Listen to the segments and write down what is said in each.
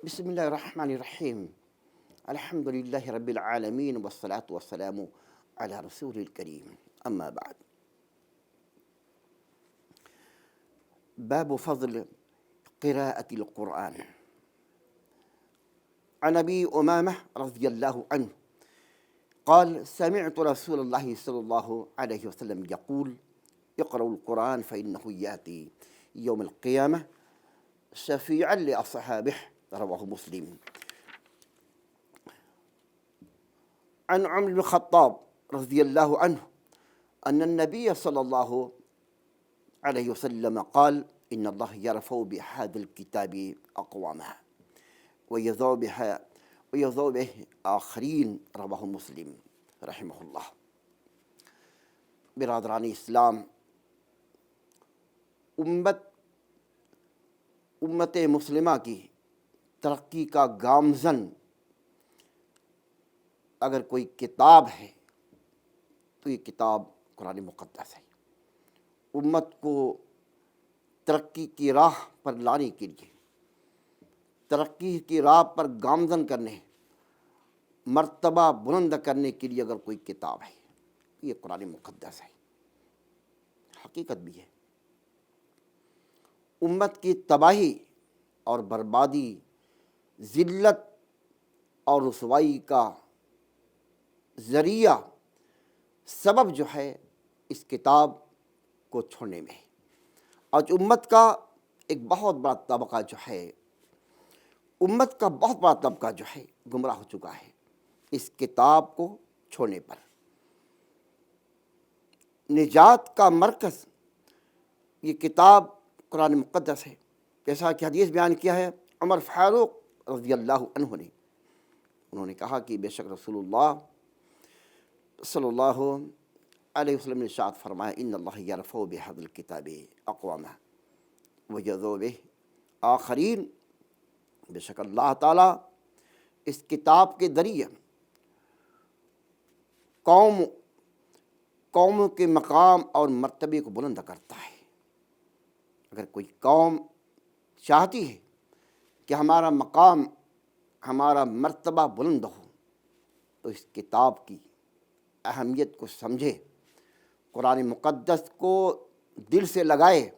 بسم الله الرحمن الرحيم. الحمد لله رب العالمين والصلاة والسلام على رسول الكريم. أما بعد، باب فضل قراءة القرآن. عن أبي أمامة رضي الله عنه قال: سمعت رسول الله صلى الله عليه وسلم يقول: اقرأوا القرآن فإنه يأتي يوم القيامة شفيعا لأصحابه. رواه مسلم. عن عمر بن الخطاب رضي الله عنه أن النبي صلى الله عليه وسلم قال: إن الله يرفع بهذا الكتاب أقواما ويضع به آخرین. رواه مسلم رحمہ اللہ. برادران اسلام، امت مسلمہ کی ترقی کا گامزن اگر کوئی کتاب ہے تو یہ کتاب قرآن مقدس ہے. امت کو ترقی کی راہ پر لانے کے لیے، ترقی کی راہ پر گامزن کرنے، مرتبہ بلند کرنے کے لیے اگر کوئی کتاب ہے تو یہ قرآن مقدس ہے. حقیقت بھی ہے. امت کی تباہی اور بربادی، ذلت اور رسوائی کا ذریعہ، سبب جو ہے اس کتاب کو چھوڑنے میں. آج امت کا ایک بہت بڑا طبقہ جو ہے، امت کا بہت بڑا طبقہ جو ہے گمراہ ہو چکا ہے اس کتاب کو چھوڑنے پر. نجات کا مرکز یہ کتاب قرآن مقدس ہے. جیسا کہ حدیث بیان کیا ہے عمر فاروق رضی اللہ عنہ نے، انہوں نے کہا کہ بے شک رسول اللہ صلی اللہ علیہ وسلم نے ارشاد فرمایا: ان اللہ یرفع بہذا الکتاب اقواما ویضع بہ آخرین. بے شک اللہ تعالیٰ اس کتاب کے ذریعے قوموں کے مقام اور مرتبے کو بلند کرتا ہے. اگر کوئی قوم چاہتی ہے کہ ہمارا مقام، ہمارا مرتبہ بلند ہو، تو اس کتاب کی اہمیت کو سمجھے، قرآن مقدس کو دل سے لگائے.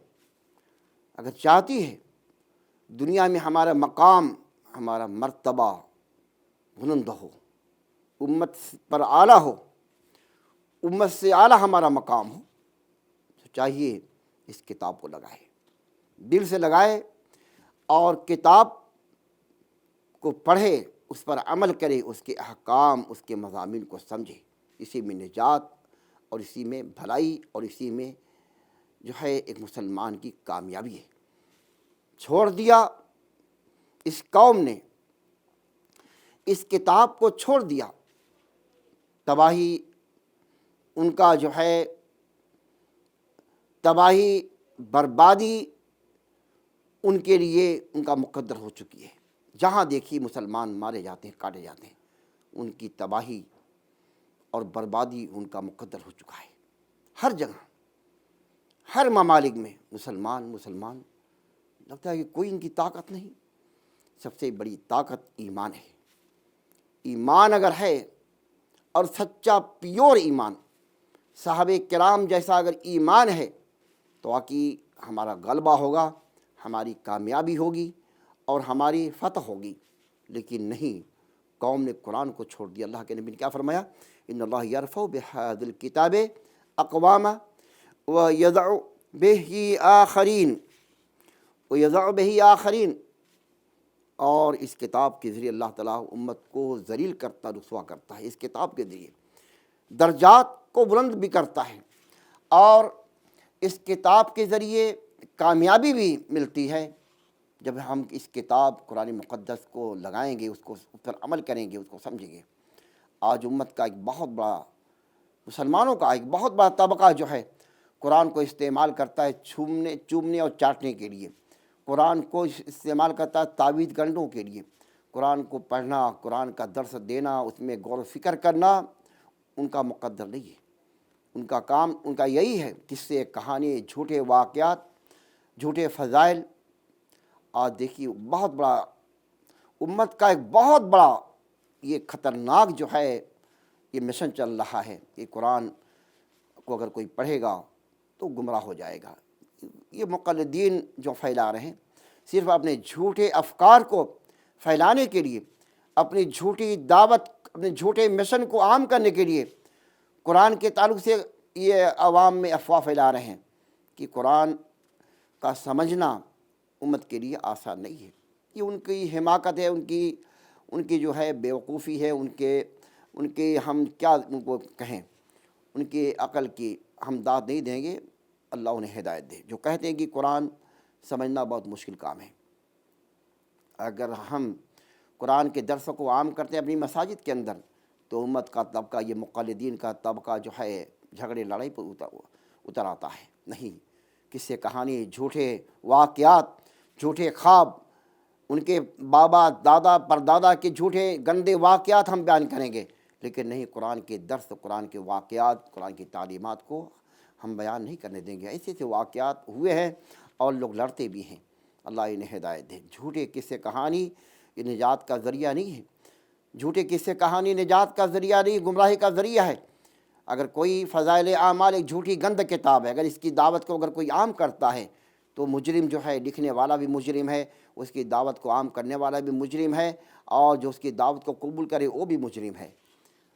اگر چاہتی ہے دنیا میں ہمارا مقام، ہمارا مرتبہ بلند ہو، امت پر اعلیٰ ہو، امت سے اعلیٰ ہمارا مقام ہو، تو چاہیے اس کتاب کو لگائے، دل سے لگائے اور کتاب کو پڑھے، اس پر عمل کرے، اس کے احکام، اس کے مضامین کو سمجھے. اسی میں نجات اور اسی میں بھلائی اور اسی میں جو ہے ایک مسلمان کی کامیابی ہے. چھوڑ دیا اس قوم نے، اس کتاب کو چھوڑ دیا، تباہی ان کا جو ہے، تباہی بربادی ان کے لیے ان کا مقدر ہو چکی ہے. جہاں دیکھیے مسلمان مارے جاتے ہیں، کاٹے جاتے ہیں، ان کی تباہی اور بربادی ان کا مقدر ہو چکا ہے. ہر جگہ، ہر ممالک میں مسلمان لگتا ہے کہ کوئی ان کی طاقت نہیں. سب سے بڑی طاقت ایمان ہے. ایمان اگر ہے اور سچا پیور ایمان، صحابہ کرام جیسا اگر ایمان ہے، تو واقعی ہمارا غلبہ ہوگا، ہماری کامیابی ہوگی اور ہماری فتح ہوگی. لیکن نہیں، قوم نے قرآن کو چھوڑ دیا. اللہ کے نبی نے کیا فرمایا؟ ان اللہ یرفع بہذا الکتاب اقواما ویضع بہ آخرین. اور اس کتاب کے ذریعے اللہ تعالیٰ امت کو ذلیل کرتا، رسوا کرتا ہے. اس کتاب کے ذریعے درجات کو بلند بھی کرتا ہے اور اس کتاب کے ذریعے کامیابی بھی ملتی ہے. جب ہم اس کتاب قرآن مقدس کو لگائیں گے، اس پر عمل کریں گے، اس کو سمجھیں گے. آج امت کا ایک بہت بڑا، مسلمانوں کا ایک بہت بڑا طبقہ جو ہے قرآن کو استعمال کرتا ہے چومنے اور چاٹنے کے لیے. قرآن کو استعمال کرتا ہے تعویذ گنڈوں کے لیے. قرآن کو پڑھنا، قرآن کا درس دینا، اس میں غور و فکر کرنا ان کا مقدر نہیں ہے. ان کا کام، ان کا یہی ہے، قصے، کہانی، جھوٹے واقعات، جھوٹے فضائل. آج دیکھیے بہت بڑا امت کا ایک بہت بڑا یہ خطرناک جو ہے یہ مشن چل رہا ہے کہ قرآن کو اگر کوئی پڑھے گا تو گمراہ ہو جائے گا۔ یہ مقلدین جو پھیلا رہے ہیں صرف اپنے جھوٹے افکار کو پھیلانے کے لیے، اپنی جھوٹی دعوت، اپنے جھوٹے مشن کو عام کرنے کے لیے قرآن کے تعلق سے یہ عوام میں افواہ پھیلا رہے ہیں کہ قرآن کا سمجھنا امت کے لیے آسان نہیں ہے۔ یہ ان کی حماقت ہے، ان کی جو ہے بیوقوفی ہے، ان کے ہم کیا ان کو کہیں، ان کی عقل کی ہم داد نہیں دیں گے۔ اللہ انہیں ہدایت دے جو کہتے ہیں کہ قرآن سمجھنا بہت مشکل کام ہے۔ اگر ہم قرآن کے درس کو عام کرتے ہیں اپنی مساجد کے اندر تو امت کا طبقہ، یہ مقلدین کا طبقہ جو ہے جھگڑے لڑائی پر اتر آتا ہے۔ نہیں، قصے کہانی، جھوٹے واقعات، جھوٹے خواب، ان کے بابا دادا پردادا کے جھوٹے گندے واقعات ہم بیان کریں گے، لیکن نہیں، قرآن کے درس، قرآن کے واقعات، قرآن کی تعلیمات کو ہم بیان نہیں کرنے دیں گے۔ ایسے واقعات ہوئے ہیں اور لوگ لڑتے بھی ہیں۔ اللہ انہیں ہدایت دے۔ جھوٹے قصے کہانی یہ نجات کا ذریعہ نہیں ہے۔ جھوٹے قصے کہانی نجات کا ذریعہ نہیں، گمراہی کا ذریعہ ہے۔ اگر کوئی فضائل اعمال ایک جھوٹی گند کتاب ہے، اگر اس کی دعوت کو اگر کوئی عام کرتا ہے تو مجرم جو ہے، لکھنے والا بھی مجرم ہے، اس کی دعوت کو عام کرنے والا بھی مجرم ہے، اور جو اس کی دعوت کو قبول کرے وہ بھی مجرم ہے۔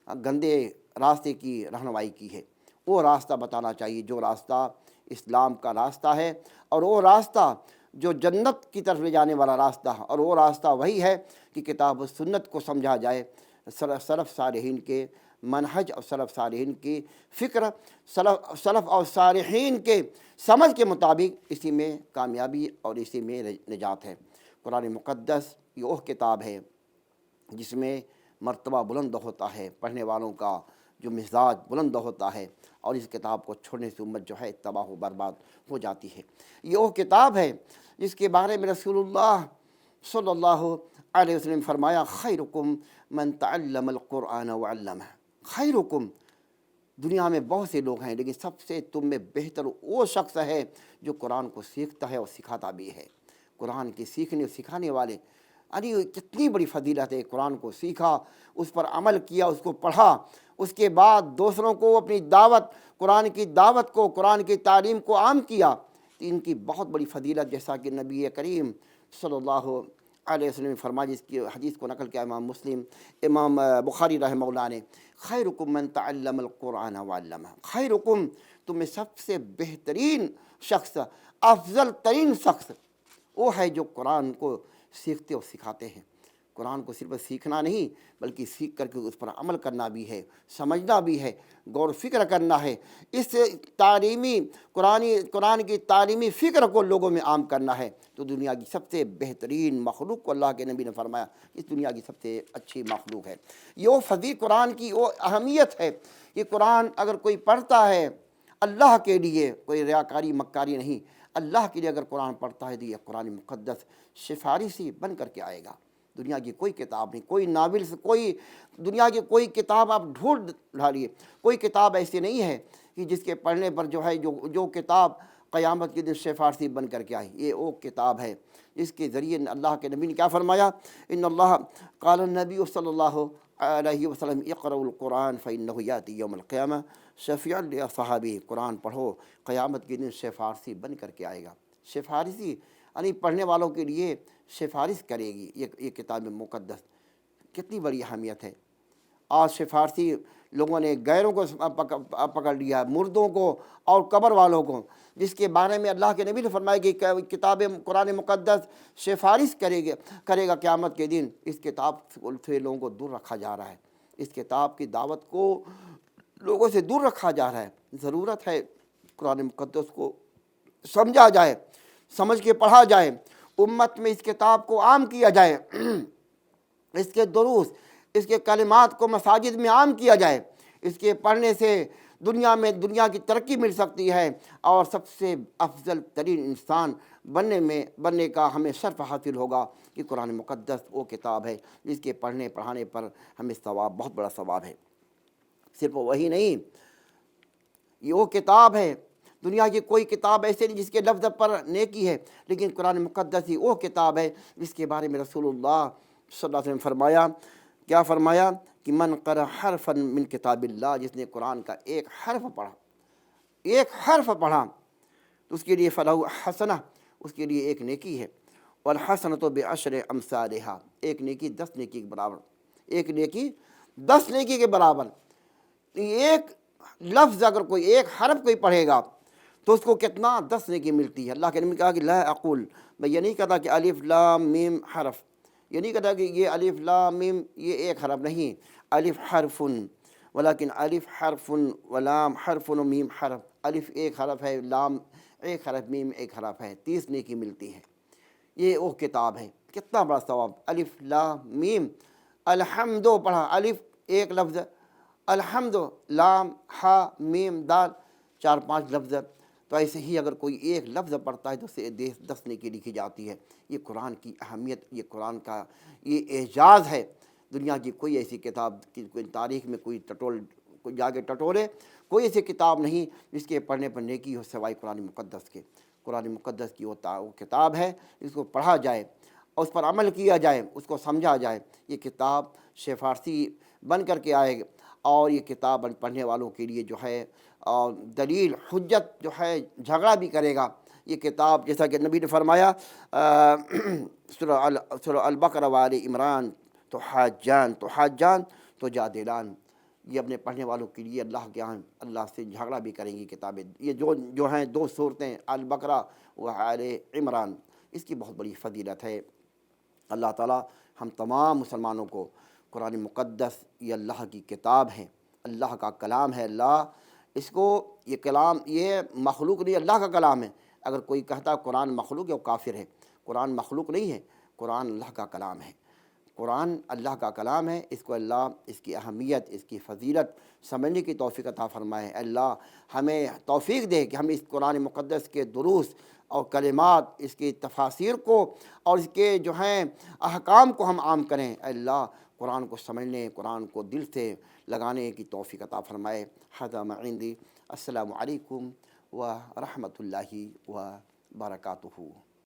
گندے راستے کی رہنمائی کی ہے۔ وہ راستہ بتانا چاہیے جو راستہ اسلام کا راستہ ہے، اور وہ راستہ جو جنت کی طرف لے جانے والا راستہ ہے، اور وہ راستہ وہی ہے کہ کتاب و سنت کو سمجھا جائے، سلف صالحین کے منہج اور سلف صالحین کی فکر، سلف اور صالحین کے سمجھ کے مطابق اسی میں کامیابی اور اسی میں نجات ہے۔ قرآن مقدس یہ وہ کتاب ہے جس میں مرتبہ بلند ہوتا ہے، پڑھنے والوں کا جو مزاج بلند ہوتا ہے، اور اس کتاب کو چھوڑنے سے امت جو ہے تباہ و برباد ہو جاتی ہے۔ یہ وہ کتاب ہے جس کے بارے میں رسول اللہ صلی اللہ علیہ وسلم نے فرمایا، خیرکم من تعلم القرآن وعلمہ۔ خیرکم، دنیا میں بہت سے لوگ ہیں لیکن سب سے تم میں بہتر وہ شخص ہے جو قرآن کو سیکھتا ہے اور سکھاتا بھی ہے۔ قرآن کے سیکھنے اور سکھانے والے، یعنی کتنی بڑی فضیلت ہے۔ قرآن کو سیکھا، اس پر عمل کیا، اس کو پڑھا، اس کے بعد دوسروں کو اپنی دعوت، قرآن کی دعوت کو، قرآن کی تعلیم کو عام کیا، تو ان کی بہت بڑی فضیلت، جیسا کہ نبی کریم صلی اللہ علیہ وسلم نے فرمایا، جس کی حدیث کو نقل کیا امام مسلم، امام بخاری رحمہ اللہ نے، خیرکم من تعلم القرآن وعلمہ۔ خیرکم، تم میں سب سے بہترین شخص، افضل ترین شخص وہ ہے جو قرآن کو سیکھتے اور سکھاتے ہیں۔ قرآن کو صرف سیکھنا نہیں بلکہ سیکھ کر کے اس پر عمل کرنا بھی ہے، سمجھنا بھی ہے، غور و فکر کرنا ہے، اس تعلیمی قرآن کی تعلیمی فکر کو لوگوں میں عام کرنا ہے۔ تو دنیا کی سب سے بہترین مخلوق کو اللہ کے نبی نے فرمایا اس دنیا کی سب سے اچھی مخلوق ہے۔ یہ وہ فضیل قرآن کی وہ اہمیت ہے کہ قرآن اگر کوئی پڑھتا ہے اللہ کے لیے، کوئی ریاکاری مکاری نہیں، اللہ کے لیے اگر قرآن پڑھتا ہے تو یہ قرآن مقدس سفارشی بن کر کے آئے گا۔ دنیا کی کوئی کتاب نہیں، کوئی ناول سے، کوئی دنیا کی کوئی کتاب آپ ڈھونڈ ڈھالیے، کوئی کتاب ایسی نہیں ہے کہ جس کے پڑھنے پر جو ہے جو کتاب قیامت کے دن سفارشی بن کر کے آئی۔ یہ وہ کتاب ہے جس کے ذریعے اللہ کے نبی نے کیا فرمایا، ان اللہ قال النبی صلی اللہ علیہ وسلم اقرؤوا القرآن فإنہ یأتی یوم القیامہ شفیعا لأصحابہ۔ قرآن پڑھو، قیامت کے دن سفارشی بن کر کے آئے گا۔ سفارشی یعنی پڑھنے والوں کے لیے سفارش کرے گی۔ یہ کتاب مقدس کتنی بڑی اہمیت ہے۔ آج سفارشی لوگوں نے غیروں کو پکڑ لیا، مردوں کو اور قبر والوں کو، جس کے بارے میں اللہ کے نبی نے فرمایا کہ کتاب قرآن مقدس سفارش کرے گا قیامت کے دن۔ اس کتاب سے لوگوں کو دور رکھا جا رہا ہے، اس کتاب کی دعوت کو لوگوں سے دور رکھا جا رہا ہے۔ ضرورت ہے قرآن مقدس کو سمجھا جائے، سمجھ کے پڑھا جائے، امت میں اس کتاب کو عام کیا جائے، اس کے دروس، اس کے کلمات کو مساجد میں عام کیا جائے۔ اس کے پڑھنے سے دنیا کی ترقی مل سکتی ہے، اور سب سے افضل ترین انسان بننے کا ہمیں شرف حاصل ہوگا کہ قرآن مقدس وہ کتاب ہے جس کے پڑھنے پڑھانے پر ہمیں ثواب، بہت بڑا ثواب ہے۔ صرف وہی نہیں، یہ وہ کتاب ہے، دنیا کی کوئی کتاب ایسے نہیں جس کے لفظ پر نیکی ہے، لیکن قرآن مقدس ہی وہ کتاب ہے جس کے بارے میں رسول اللہ صلی اللہ علیہ وسلم فرمایا، کیا فرمایا کہ من قرأ حرفا من کتاب اللہ، جس نے قرآن کا ایک حرف پڑھا، ایک حرف پڑھا، تو اس کے لیے فلہ حسنہ، اس کے لیے ایک نیکی ہے، والحسنۃ بعشر امثالہا، ایک نیکی 10 نیکی کے برابر، ایک نیکی 10 نیکی کے برابر۔ ایک لفظ اگر کوئی ایک حرف کوئی پڑھے گا تو اس کو کتنا 10 نیکی ملتی ہے۔ اللہ کے نبی نے کہا کہ لا اقول، میں یہ نہیں کہتا کہ الف لام میم حرف، یہ نہیں کہتا کہ یہ الف لام میم یہ ایک حرف، نہیں، الف حرف ولیکن الف حرف ولام حرف و میم حرف، الف ایک حرف ہے، لام ایک حرف، میم ایک حرف ہے، 30 نیکی ملتی ہے۔ یہ وہ کتاب ہے، کتنا بڑا ثواب۔ الف لام میم، الحمد پڑھا، الف ایک لفظ، الحمد، لام ہا میم دال 4-5 لفظ، تو ایسے ہی اگر کوئی ایک لفظ پڑھتا ہے تو اسے 10 نیکی لکھی جاتی ہے۔ یہ قرآن کی اہمیت، یہ قرآن کا یہ اعجاز ہے۔ دنیا کی کوئی ایسی کتاب کی کوئی تاریخ میں کوئی جا کے ٹٹولے، کوئی ایسی کتاب نہیں جس کے پڑھنے پر نیکی ہو سوائے قرآن مقدس کے۔ قرآن مقدس کی وہ کتاب ہے، اس کو پڑھا جائے اور اس پر عمل کیا جائے، اس کو سمجھا جائے، یہ کتاب فارسی بن کر کے آئے گا، اور یہ کتاب پڑھنے والوں کے لیے جو ہے دلیل حجت جو ہے جھگڑا بھی کرے گا۔ یہ کتاب جیسا کہ نبی نے فرمایا سورہ البقرہ وآل عمران، تو حاجان تو جادلان، یہ اپنے پڑھنے والوں کے لیے اللہ کے یہاں اللہ سے جھگڑا بھی کریں گی کتابیں۔ یہ جو ہیں 2 صورتیں البقرہ و آل عمران، اس کی بہت بڑی فضیلت ہے۔ اللہ تعالیٰ ہم تمام مسلمانوں کو قرآن مقدس یہ اللہ کی کتاب ہے، اللہ کا کلام ہے۔ اللہ اس کو، یہ کلام یہ مخلوق نہیں، اللہ کا کلام ہے۔ اگر کوئی کہتا قرآن مخلوق ہے وہ کافر ہے۔ قرآن مخلوق نہیں ہے، قرآن اللہ کا کلام ہے، قرآن اللہ کا کلام ہے۔ اس کو اللہ اس کی اہمیت، اس کی فضیلت سمجھنے کی توفیق عطا فرمائے۔ اللہ ہمیں توفیق دے کہ ہم اس قرآن مقدس کے دروس اور کلمات، اس کی تفاسیر کو اور اس کے جو ہیں احکام کو ہم عام کریں۔ اللہ قرآن کو سمجھنے، قرآن کو دل سے لگانے کی توفیق عطا فرمائے۔ ھذا ما عندی، السلام علیکم ورحمۃ اللہ وبرکاتہ۔